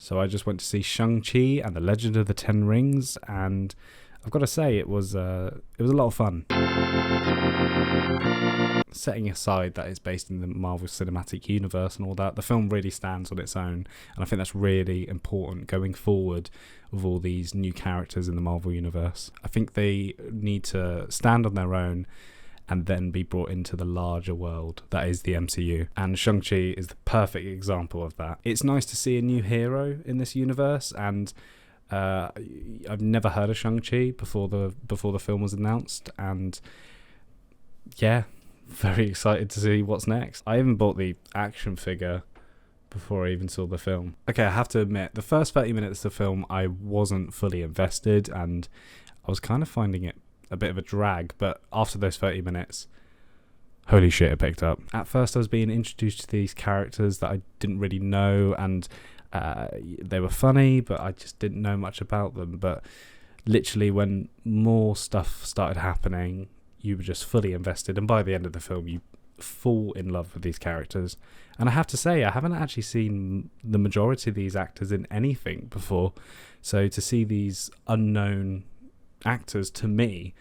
So I just went to see Shang-Chi and The Legend of the Ten Rings, and I've got to say it was a lot of fun. Setting aside that it's based in the Marvel Cinematic Universe and all that, the film really stands on its own, and I think that's really important going forward with all these new characters in the Marvel Universe. I think they need to stand on their own and then be brought into the larger world that is the MCU. And Shang-Chi is the perfect example of that. It's nice to see a new hero in this universe, and I've never heard of Shang-Chi before the film was announced, and yeah, very excited to see what's next. I even bought the action figure before I even saw the film. Okay, I have to admit, the first 30 minutes of the film I wasn't fully invested, and I was kind of finding it a bit of a drag, but after those 30 minutes, holy shit, it picked up. At first I was being introduced to these characters that I didn't really know, and they were funny, but I just didn't know much about them. But literally when more stuff started happening, you were just fully invested, and by the end of the film you fall in love with these characters. And I have to say, I haven't actually seen the majority of these actors in anything before, so to see these unknown actors, to me,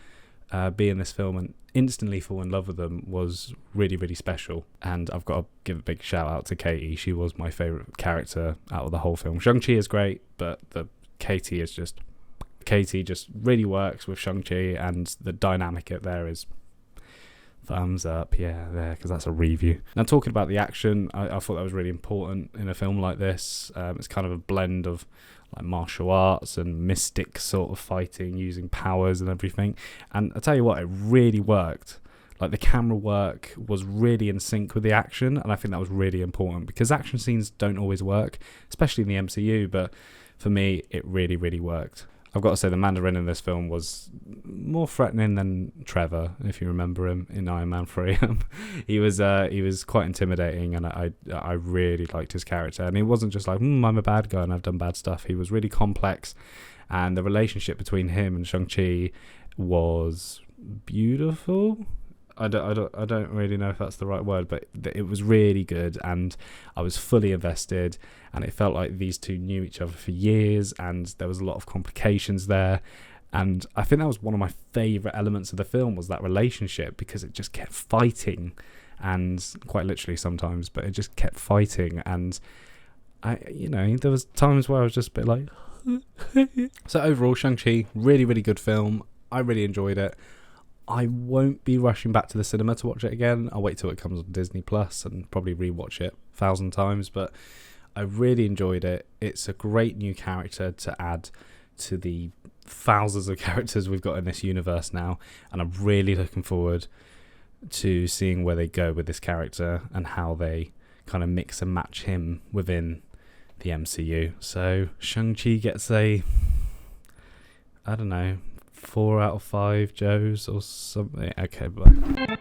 be in this film and instantly fall in love with them was really, really special. And I've got to give a big shout out to Katie. She was my favourite character out of the whole film. Shang-Chi is great, but Katie just really works with Shang-Chi, and the dynamic there is thumbs up, yeah, there, because that's a review. Now, talking about the action, I thought that was really important in a film like this. It's kind of a blend of like martial arts and mystic sort of fighting using powers and everything, and I tell you what, it really worked. Like, the camera work was really in sync with the action, and I think that was really important, because action scenes don't always work, especially in the MCU, but for me it really, really worked. I've got to say, the Mandarin in this film was more threatening than Trevor, if you remember him in Iron Man 3. he was quite intimidating, and I really liked his character. And he wasn't just like, I'm a bad guy and I've done bad stuff. He was really complex, and the relationship between him and Shang-Chi was beautiful. I don't really know if that's the right word, but it was really good, and I was fully invested, and it felt like these two knew each other for years, and there was a lot of complications there, and I think that was one of my favourite elements of the film, was that relationship, because it just kept fighting, and quite literally sometimes, but it just kept fighting, and there was times where I was just a bit like so overall, Shang-Chi, really, really good film. I really enjoyed it. I won't be rushing back to the cinema to watch it again. I'll wait till it comes on Disney Plus and probably rewatch it 1,000 times. But I really enjoyed it. It's a great new character to add to the thousands of characters we've got in this universe now. And I'm really looking forward to seeing where they go with this character and how they kind of mix and match him within the MCU. So Shang-Chi gets a, I don't know, 4 out of 5 Joes or something. Okay, bye.